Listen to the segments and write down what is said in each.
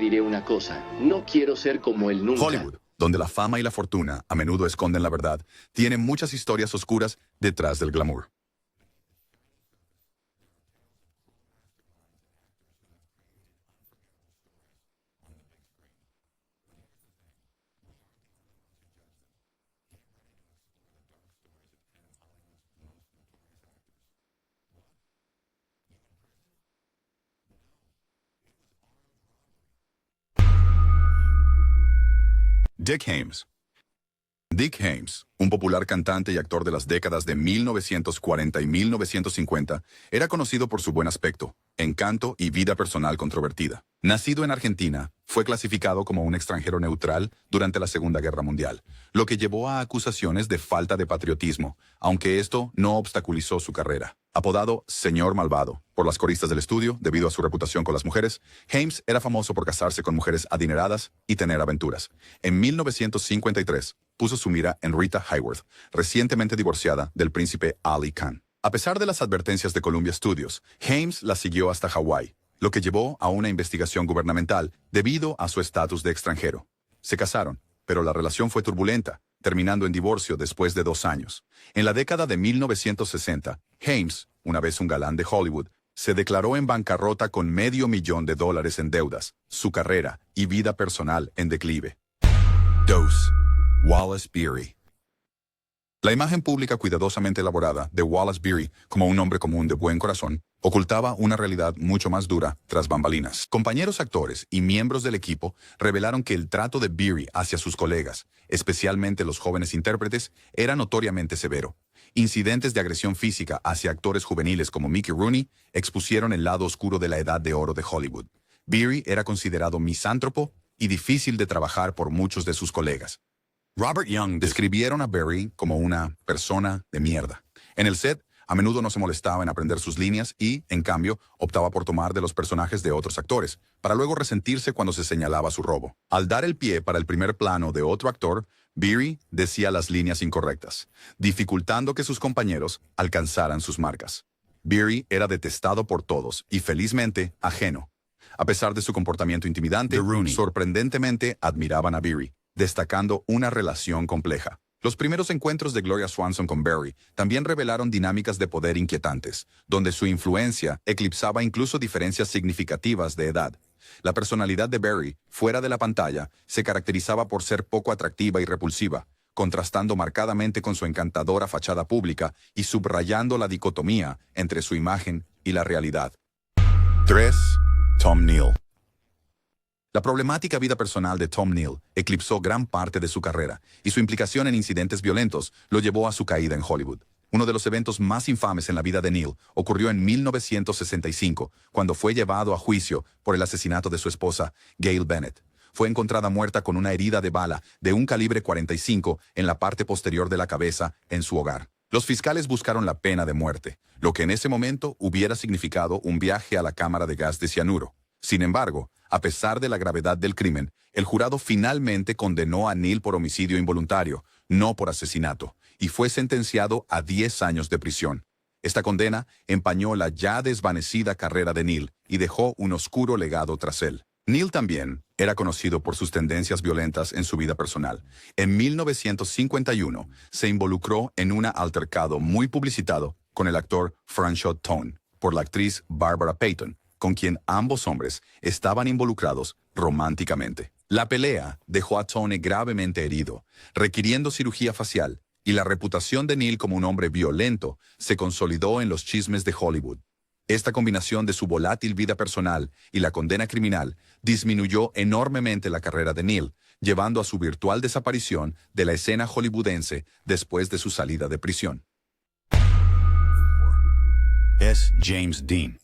diré una cosa. No quiero ser como él nunca. Hollywood, donde la fama y la fortuna a menudo esconden la verdad, tiene muchas historias oscuras detrás del glamour. Dick Haymes. Dick Haymes, un popular cantante y actor de las décadas de 1940 y 1950, era conocido por su buen aspecto, encanto y vida personal controvertida. Nacido en Argentina, fue clasificado como un extranjero neutral durante la Segunda Guerra Mundial, lo que llevó a acusaciones de falta de patriotismo, aunque esto no obstaculizó su carrera. Apodado Señor Malvado por las coristas del estudio debido a su reputación con las mujeres, Haymes era famoso por casarse con mujeres adineradas y tener aventuras. En 1953, puso su mira en Rita Hayworth, recientemente divorciada del príncipe Ali Khan. A pesar de las advertencias de Columbia Studios, Haymes la siguió hasta Hawái, lo que llevó a una investigación gubernamental debido a su estatus de extranjero. Se casaron, pero la relación fue turbulenta, terminando en divorcio después de 2 años. En la década de 1960, Haymes, una vez un galán de Hollywood, se declaró en bancarrota con $500,000 en deudas, su carrera y vida personal en declive. 2. Wallace Beery. La imagen pública cuidadosamente elaborada de Wallace Beery como un hombre común de buen corazón ocultaba una realidad mucho más dura tras bambalinas. Compañeros actores y miembros del equipo revelaron que el trato de Beery hacia sus colegas, especialmente los jóvenes intérpretes, era notoriamente severo. Incidentes de agresión física hacia actores juveniles como Mickey Rooney expusieron el lado oscuro de la edad de oro de Hollywood. Beery era considerado misántropo y difícil de trabajar por muchos de sus colegas. Robert Young describieron a Beery como una persona de mierda. En el set, a menudo no se molestaba en aprender sus líneas y, en cambio, optaba por tomar de los personajes de otros actores, para luego resentirse cuando se señalaba su robo. Al dar el pie para el primer plano de otro actor, Beery decía las líneas incorrectas, dificultando que sus compañeros alcanzaran sus marcas. Beery era detestado por todos y, felizmente, ajeno. A pesar de su comportamiento intimidante, sorprendentemente admiraban a Beery, destacando una relación compleja. Los primeros encuentros de Gloria Swanson con Beery también revelaron dinámicas de poder inquietantes, donde su influencia eclipsaba incluso diferencias significativas de edad. La personalidad de Beery, fuera de la pantalla, se caracterizaba por ser poco atractiva y repulsiva, contrastando marcadamente con su encantadora fachada pública y subrayando la dicotomía entre su imagen y la realidad. 3. Tom Neal. La problemática vida personal de Tom Neal eclipsó gran parte de su carrera, y su implicación en incidentes violentos lo llevó a su caída en Hollywood. Uno de los eventos más infames en la vida de Neal ocurrió en 1965, cuando fue llevado a juicio por el asesinato de su esposa, Gail Bennett. Fue encontrada muerta con una herida de bala de un calibre 45 en la parte posterior de la cabeza en su hogar. Los fiscales buscaron la pena de muerte, lo que en ese momento hubiera significado un viaje a la cámara de gas de cianuro. Sin embargo, a pesar de la gravedad del crimen, el jurado finalmente condenó a Neal por homicidio involuntario, no por asesinato, y fue sentenciado a 10 años de prisión. Esta condena empañó la ya desvanecida carrera de Neal y dejó un oscuro legado tras él. Neal también era conocido por sus tendencias violentas en su vida personal. En 1951 se involucró en un altercado muy publicitado con el actor Franchot Tone por la actriz Barbara Payton, con quien ambos hombres estaban involucrados románticamente. La pelea dejó a Tone gravemente herido, requiriendo cirugía facial, y la reputación de Neal como un hombre violento se consolidó en los chismes de Hollywood. Esta combinación de su volátil vida personal y la condena criminal disminuyó enormemente la carrera de Neal, llevando a su virtual desaparición de la escena hollywoodense después de su salida de prisión. Es James Dean.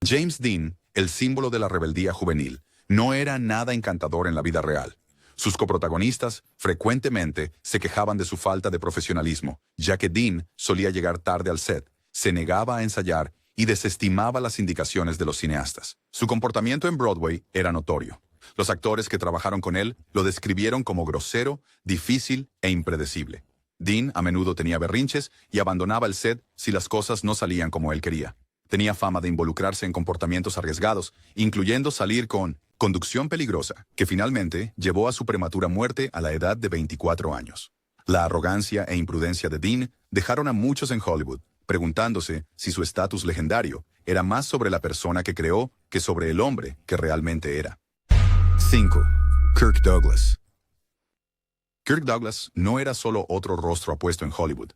James Dean, el símbolo de la rebeldía juvenil, no era nada encantador en la vida real. Sus coprotagonistas frecuentemente se quejaban de su falta de profesionalismo, ya que Dean solía llegar tarde al set, se negaba a ensayar y desestimaba las indicaciones de los cineastas. Su comportamiento en Broadway era notorio. Los actores que trabajaron con él lo describieron como grosero, difícil e impredecible. Dean a menudo tenía berrinches y abandonaba el set si las cosas no salían como él quería. Tenía fama de involucrarse en comportamientos arriesgados, incluyendo salir con Conducción peligrosa, que finalmente llevó a su prematura muerte a la edad de 24 años. La arrogancia e imprudencia de Dean dejaron a muchos en Hollywood, preguntándose si su estatus legendario era más sobre la persona que creó que sobre el hombre que realmente era. 5. Kirk Douglas. Kirk Douglas no era solo otro rostro apuesto en Hollywood.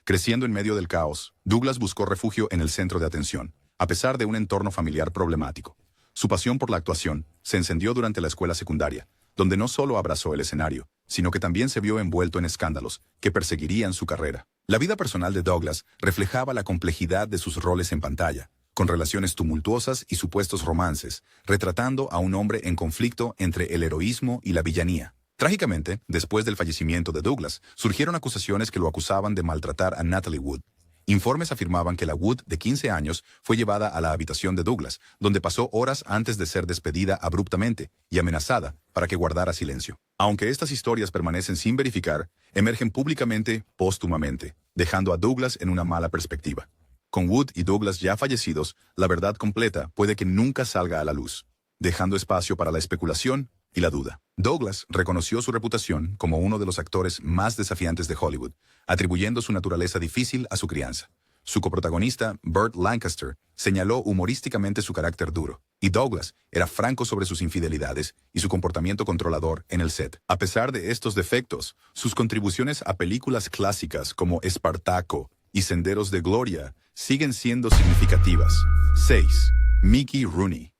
Creciendo en medio del caos, Douglas buscó refugio en el centro de atención, a pesar de un entorno familiar problemático. Su pasión por la actuación se encendió durante la escuela secundaria, donde no solo abrazó el escenario, sino que también se vio envuelto en escándalos que perseguirían su carrera. La vida personal de Douglas reflejaba la complejidad de sus roles en pantalla, con relaciones tumultuosas y supuestos romances, retratando a un hombre en conflicto entre el heroísmo y la villanía. Trágicamente, después del fallecimiento de Douglas, surgieron acusaciones que lo acusaban de maltratar a Natalie Wood. Informes afirmaban que la Wood, de 15 años, fue llevada a la habitación de Douglas, donde pasó horas antes de ser despedida abruptamente y amenazada para que guardara silencio. Aunque estas historias permanecen sin verificar, emergen públicamente póstumamente, dejando a Douglas en una mala perspectiva. Con Wood y Douglas ya fallecidos, la verdad completa puede que nunca salga a la luz, dejando espacio para la especulación y la duda. Douglas reconoció su reputación como uno de los actores más desafiantes de Hollywood, atribuyendo su naturaleza difícil a su crianza. Su coprotagonista, Burt Lancaster, señaló humorísticamente su carácter duro, y Douglas era franco sobre sus infidelidades y su comportamiento controlador en el set. A pesar de estos defectos, sus contribuciones a películas clásicas como Espartaco y Senderos de Gloria siguen siendo significativas. 6. Mickey Rooney.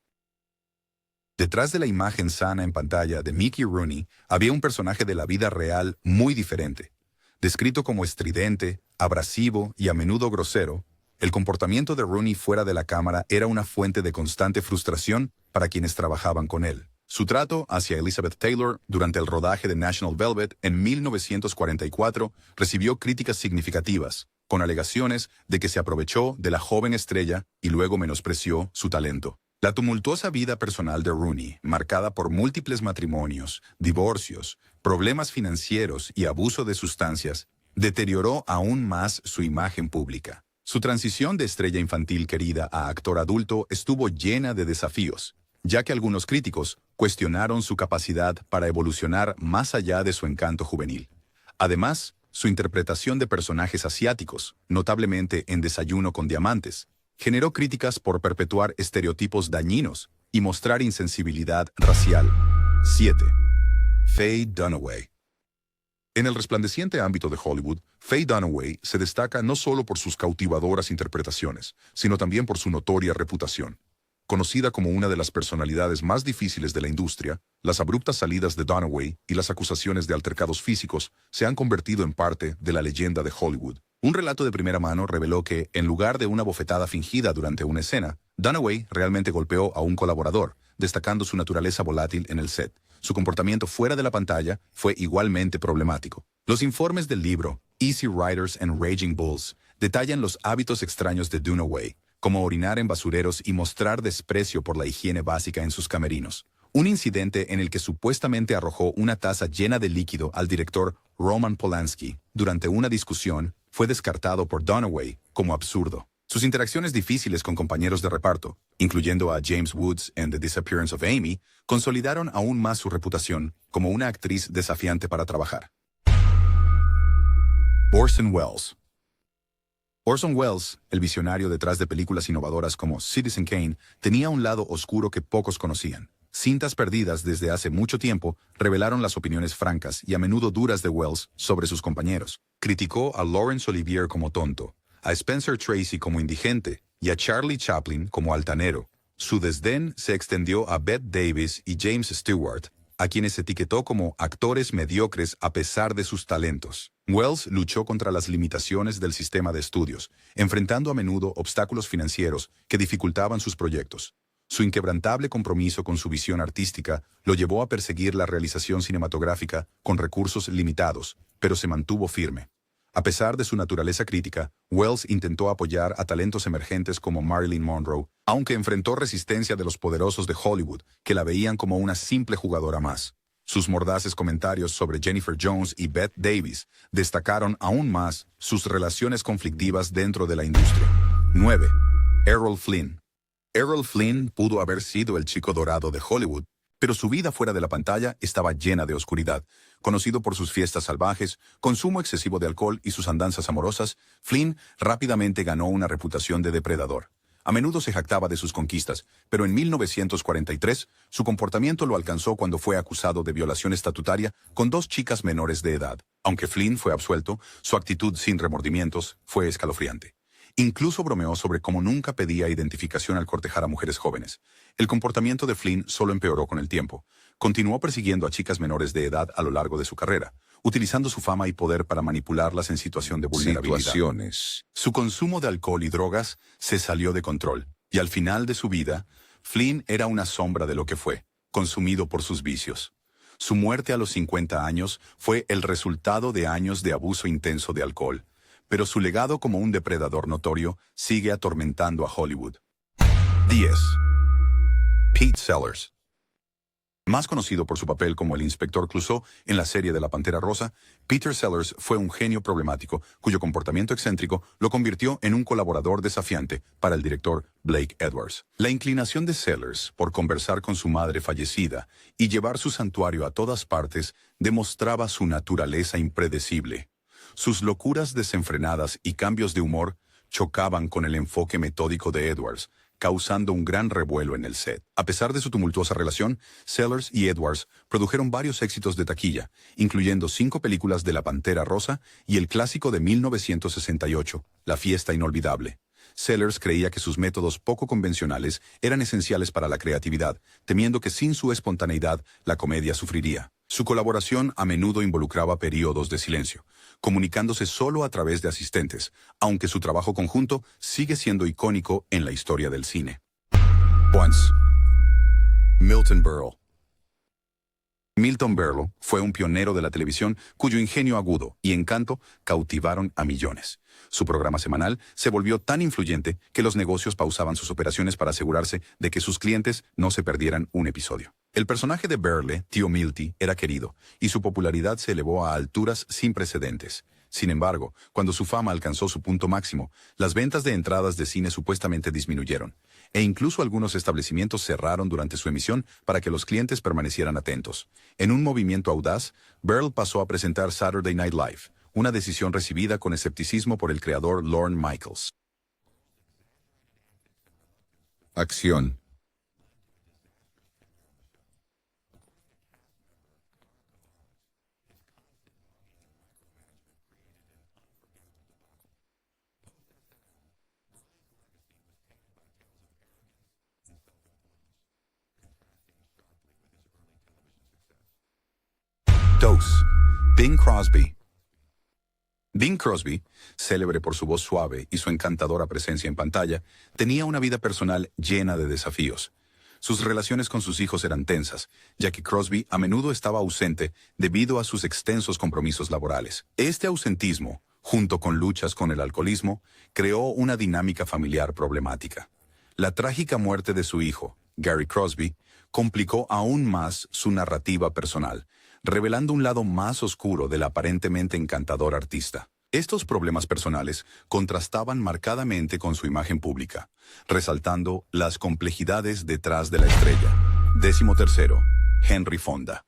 Detrás de la imagen sana en pantalla de Mickey Rooney había un personaje de la vida real muy diferente. Descrito como estridente, abrasivo y a menudo grosero, el comportamiento de Rooney fuera de la cámara era una fuente de constante frustración para quienes trabajaban con él. Su trato hacia Elizabeth Taylor durante el rodaje de National Velvet en 1944 recibió críticas significativas, con alegaciones de que se aprovechó de la joven estrella y luego menospreció su talento. La tumultuosa vida personal de Rooney, marcada por múltiples matrimonios, divorcios, problemas financieros y abuso de sustancias, deterioró aún más su imagen pública. Su transición de estrella infantil querida a actor adulto estuvo llena de desafíos, ya que algunos críticos cuestionaron su capacidad para evolucionar más allá de su encanto juvenil. Además, su interpretación de personajes asiáticos, notablemente en Desayuno con Diamantes, generó críticas por perpetuar estereotipos dañinos y mostrar insensibilidad racial. 7. Faye Dunaway. En el resplandeciente ámbito de Hollywood, Faye Dunaway se destaca no solo por sus cautivadoras interpretaciones, sino también por su notoria reputación. Conocida como una de las personalidades más difíciles de la industria, las abruptas salidas de Dunaway y las acusaciones de altercados físicos se han convertido en parte de la leyenda de Hollywood. Un relato de primera mano reveló que, en lugar de una bofetada fingida durante una escena, Dunaway realmente golpeó a un colaborador, destacando su naturaleza volátil en el set. Su comportamiento fuera de la pantalla fue igualmente problemático. Los informes del libro Easy Riders and Raging Bulls detallan los hábitos extraños de Dunaway, como orinar en basureros y mostrar desprecio por la higiene básica en sus camerinos. Un incidente en el que supuestamente arrojó una taza llena de líquido al director Roman Polanski durante una discusión fue descartado por Dunaway como absurdo. Sus interacciones difíciles con compañeros de reparto, incluyendo a James Woods en The Disappearance of Amy, consolidaron aún más su reputación como una actriz desafiante para trabajar. Orson Welles. Orson Welles, el visionario detrás de películas innovadoras como Citizen Kane, tenía un lado oscuro que pocos conocían. Cintas perdidas desde hace mucho tiempo revelaron las opiniones francas y a menudo duras de Welles sobre sus compañeros. Criticó a Laurence Olivier como tonto, a Spencer Tracy como indigente y a Charlie Chaplin como altanero. Su desdén se extendió a Bette Davis y James Stewart, a quienes etiquetó como actores mediocres a pesar de sus talentos. Welles luchó contra las limitaciones del sistema de estudios, enfrentando a menudo obstáculos financieros que dificultaban sus proyectos. Su inquebrantable compromiso con su visión artística lo llevó a perseguir la realización cinematográfica con recursos limitados, pero se mantuvo firme. A pesar de su naturaleza crítica, Welles intentó apoyar a talentos emergentes como Marilyn Monroe, aunque enfrentó resistencia de los poderosos de Hollywood, que la veían como una simple jugadora más. Sus mordaces comentarios sobre Jennifer Jones y Bette Davis destacaron aún más sus relaciones conflictivas dentro de la industria. 9. Errol Flynn. Errol Flynn pudo haber sido el chico dorado de Hollywood, Pero su vida fuera de la pantalla estaba llena de oscuridad. Conocido por sus fiestas salvajes, consumo excesivo de alcohol y sus andanzas amorosas, Flynn rápidamente ganó una reputación de depredador. A menudo se jactaba de sus conquistas, pero en 1943 su comportamiento lo alcanzó cuando fue acusado de violación estatutaria con 2 chicas menores de edad. Aunque Flynn fue absuelto, su actitud sin remordimientos fue escalofriante. Incluso bromeó sobre cómo nunca pedía identificación al cortejar a mujeres jóvenes. El comportamiento de Flynn solo empeoró con el tiempo. Continuó persiguiendo a chicas menores de edad a lo largo de su carrera, utilizando su fama y poder para manipularlas en situación de vulnerabilidad. Su consumo de alcohol y drogas se salió de control, y al final de su vida, Flynn era una sombra de lo que fue, consumido por sus vicios. Su muerte a los 50 años fue el resultado de años de abuso intenso de alcohol, pero su legado como un depredador notorio sigue atormentando a Hollywood. 10. Pete Sellers. Más conocido por su papel como el Inspector Clouseau en la serie de La Pantera Rosa, Peter Sellers fue un genio problemático cuyo comportamiento excéntrico lo convirtió en un colaborador desafiante para el director Blake Edwards. La inclinación de Sellers por conversar con su madre fallecida y llevar su santuario a todas partes demostraba su naturaleza impredecible. Sus locuras desenfrenadas y cambios de humor chocaban con el enfoque metódico de Edwards, causando un gran revuelo en el set. A pesar de su tumultuosa relación, Sellers y Edwards produjeron varios éxitos de taquilla, incluyendo 5 películas de La Pantera Rosa y el clásico de 1968, La Fiesta Inolvidable. Sellers creía que sus métodos poco convencionales eran esenciales para la creatividad, temiendo que sin su espontaneidad la comedia sufriría. Su colaboración a menudo involucraba periodos de silencio, comunicándose solo a través de asistentes, aunque su trabajo conjunto sigue siendo icónico en la historia del cine. Once. Milton Berle. Milton Berle fue un pionero de la televisión cuyo ingenio agudo y encanto cautivaron a millones. Su programa semanal se volvió tan influyente que los negocios pausaban sus operaciones para asegurarse de que sus clientes no se perdieran un episodio. El personaje de Berle, Tío Milty, era querido, y su popularidad se elevó a alturas sin precedentes. Sin embargo, cuando su fama alcanzó su punto máximo, las ventas de entradas de cine supuestamente disminuyeron, e incluso algunos establecimientos cerraron durante su emisión para que los clientes permanecieran atentos. En un movimiento audaz, Berle pasó a presentar Saturday Night Live, una decisión recibida con escepticismo por el creador Lorne Michaels. Acción. Dose. Bing Crosby. Bing Crosby, célebre por su voz suave y su encantadora presencia en pantalla, tenía una vida personal llena de desafíos. Sus relaciones con sus hijos eran tensas, ya que Crosby a menudo estaba ausente debido a sus extensos compromisos laborales. Este ausentismo, junto con luchas con el alcoholismo, creó una dinámica familiar problemática. La trágica muerte de su hijo, Gary Crosby, complicó aún más su narrativa personal, revelando un lado más oscuro del aparentemente encantador artista. Estos problemas personales contrastaban marcadamente con su imagen pública, resaltando las complejidades detrás de la estrella. 13. Henry Fonda.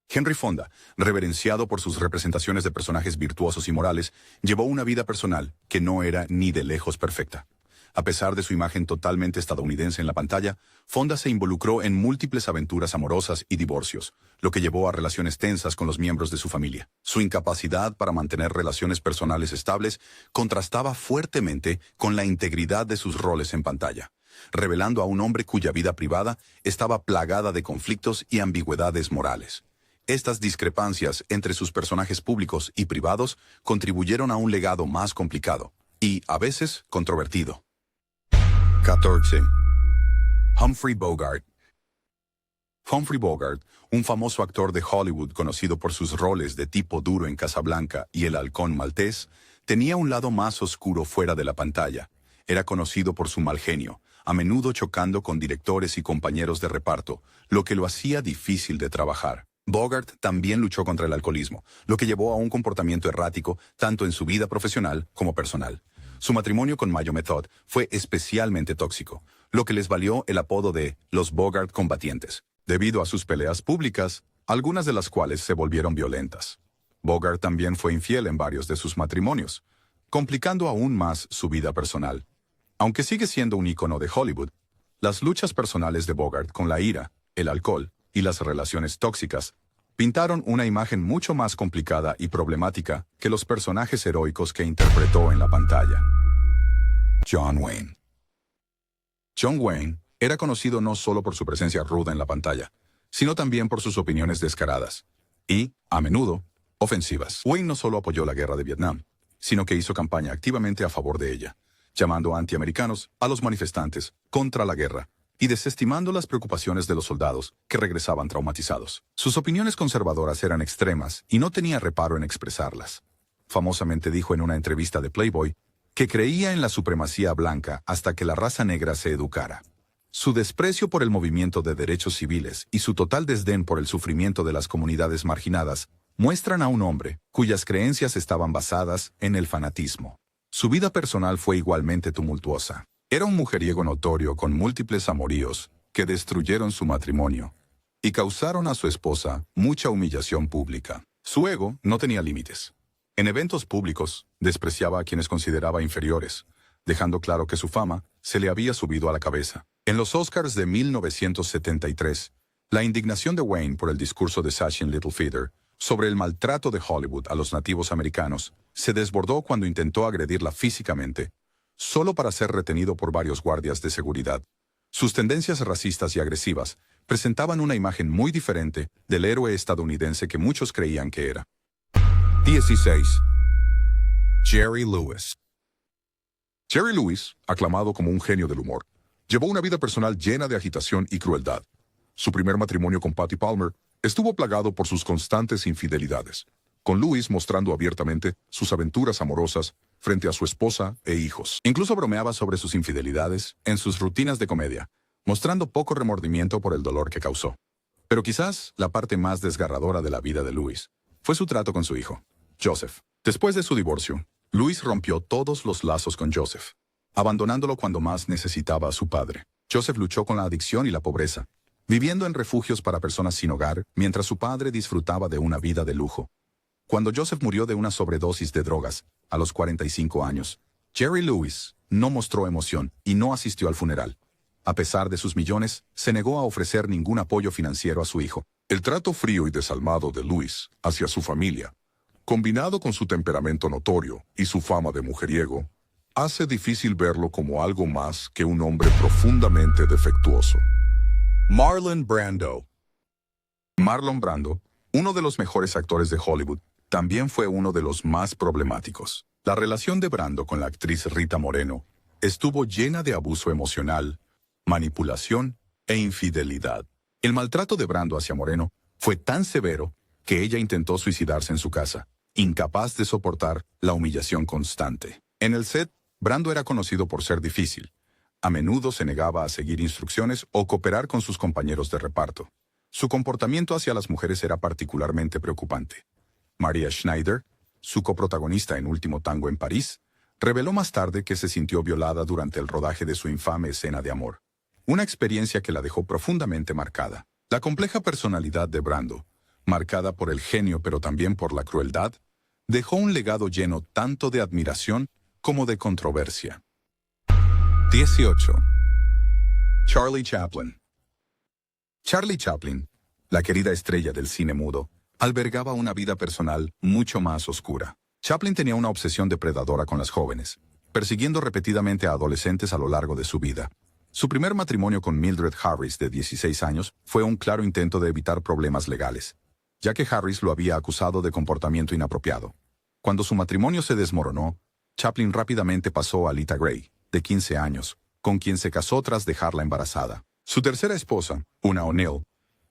Henry Fonda, reverenciado por sus representaciones de personajes virtuosos y morales, llevó una vida personal que no era ni de lejos perfecta. A pesar de su imagen totalmente estadounidense en la pantalla, Fonda se involucró en múltiples aventuras amorosas y divorcios, lo que llevó a relaciones tensas con los miembros de su familia. Su incapacidad para mantener relaciones personales estables contrastaba fuertemente con la integridad de sus roles en pantalla, revelando a un hombre cuya vida privada estaba plagada de conflictos y ambigüedades morales. Estas discrepancias entre sus personajes públicos y privados contribuyeron a un legado más complicado y, a veces, controvertido. 14. Humphrey Bogart. Humphrey Bogart, un famoso actor de Hollywood conocido por sus roles de tipo duro en Casablanca y El Halcón Maltés, tenía un lado más oscuro fuera de la pantalla. Era conocido por su mal genio, a menudo chocando con directores y compañeros de reparto, lo que lo hacía difícil de trabajar. Bogart también luchó contra el alcoholismo, lo que llevó a un comportamiento errático tanto en su vida profesional como personal. Su matrimonio con Mayo Method fue especialmente tóxico, lo que les valió el apodo de los Bogart combatientes. debido a sus peleas públicas, algunas de las cuales se volvieron violentas. Bogart también fue infiel en varios de sus matrimonios, complicando aún más su vida personal. Aunque sigue siendo un ícono de Hollywood, las luchas personales de Bogart con la ira, el alcohol y las relaciones tóxicas pintaron una imagen mucho más complicada y problemática que los personajes heroicos que interpretó en la pantalla. John Wayne. John Wayne era conocido no solo por su presencia ruda en la pantalla, sino también por sus opiniones descaradas y, a menudo, ofensivas. Wayne no solo apoyó la guerra de Vietnam, sino que hizo campaña activamente a favor de ella, llamando antiamericanos a los manifestantes contra la guerra y desestimando las preocupaciones de los soldados que regresaban traumatizados. Sus opiniones conservadoras eran extremas y no tenía reparo en expresarlas. Famosamente dijo en una entrevista de Playboy que creía en la supremacía blanca hasta que la raza negra se educara. Su desprecio por el movimiento de derechos civiles y su total desdén por el sufrimiento de las comunidades marginadas muestran a un hombre cuyas creencias estaban basadas en el fanatismo. Su vida personal fue igualmente tumultuosa. Era un mujeriego notorio con múltiples amoríos que destruyeron su matrimonio y causaron a su esposa mucha humillación pública. Su ego no tenía límites. En eventos públicos, despreciaba a quienes consideraba inferiores, dejando claro que su fama se le había subido a la cabeza. En los Oscars de 1973, la indignación de Wayne por el discurso de Sachin Littlefeather sobre el maltrato de Hollywood a los nativos americanos se desbordó cuando intentó agredirla físicamente, solo para ser retenido por varios guardias de seguridad. Sus tendencias racistas y agresivas presentaban una imagen muy diferente del héroe estadounidense que muchos creían que era. 16. Jerry Lewis. Jerry Lewis, aclamado como un genio del humor, llevó una vida personal llena de agitación y crueldad. Su primer matrimonio con Patty Palmer estuvo plagado por sus constantes infidelidades, con Lewis mostrando abiertamente sus aventuras amorosas frente a su esposa e hijos. Incluso bromeaba sobre sus infidelidades en sus rutinas de comedia, mostrando poco remordimiento por el dolor que causó. Pero quizás la parte más desgarradora de la vida de Lewis fue su trato con su hijo, Joseph. Después de su divorcio, Lewis rompió todos los lazos con Joseph, abandonándolo cuando más necesitaba a su padre. Joseph luchó con la adicción y la pobreza, viviendo en refugios para personas sin hogar mientras su padre disfrutaba de una vida de lujo. Cuando Joseph murió de una sobredosis de drogas, a los 45 años, Jerry Lewis no mostró emoción y no asistió al funeral. A pesar de sus millones, se negó a ofrecer ningún apoyo financiero a su hijo. El trato frío y desalmado de Lewis hacia su familia, combinado con su temperamento notorio y su fama de mujeriego, hace difícil verlo como algo más que un hombre profundamente defectuoso. Marlon Brando. Marlon Brando, uno de los mejores actores de Hollywood, también fue uno de los más problemáticos. La relación de Brando con la actriz Rita Moreno estuvo llena de abuso emocional, manipulación e infidelidad. El maltrato de Brando hacia Moreno fue tan severo que ella intentó suicidarse en su casa, incapaz de soportar la humillación constante. En el set, Brando era conocido por ser difícil. A menudo se negaba a seguir instrucciones o cooperar con sus compañeros de reparto. Su comportamiento hacia las mujeres era particularmente preocupante. Maria Schneider, su coprotagonista en Último Tango en París, reveló más tarde que se sintió violada durante el rodaje de su infame escena de amor. Una experiencia que la dejó profundamente marcada. La compleja personalidad de Brando, marcada por el genio pero también por la crueldad, dejó un legado lleno tanto de admiración como de controversia. 18. Charlie Chaplin. Charlie Chaplin, la querida estrella del cine mudo, albergaba una vida personal mucho más oscura. Chaplin tenía una obsesión depredadora con las jóvenes, persiguiendo repetidamente a adolescentes a lo largo de su vida. Su primer matrimonio con Mildred Harris, de 16 años, fue un claro intento de evitar problemas legales, ya que Harris lo había acusado de comportamiento inapropiado. Cuando su matrimonio se desmoronó, Chaplin rápidamente pasó a Lita Gray, de 15 años, con quien se casó tras dejarla embarazada. Su tercera esposa, Una O'Neill,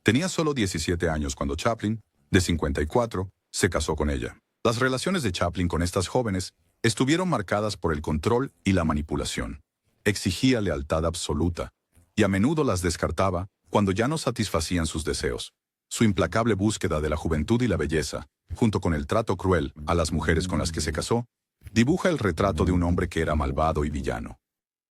tenía solo 17 años cuando Chaplin, de 54, se casó con ella. Las relaciones de Chaplin con estas jóvenes estuvieron marcadas por el control y la manipulación. Exigía lealtad absoluta, y a menudo las descartaba cuando ya no satisfacían sus deseos. Su implacable búsqueda de la juventud y la belleza, junto con el trato cruel a las mujeres con las que se casó, dibuja el retrato de un hombre que era malvado y villano.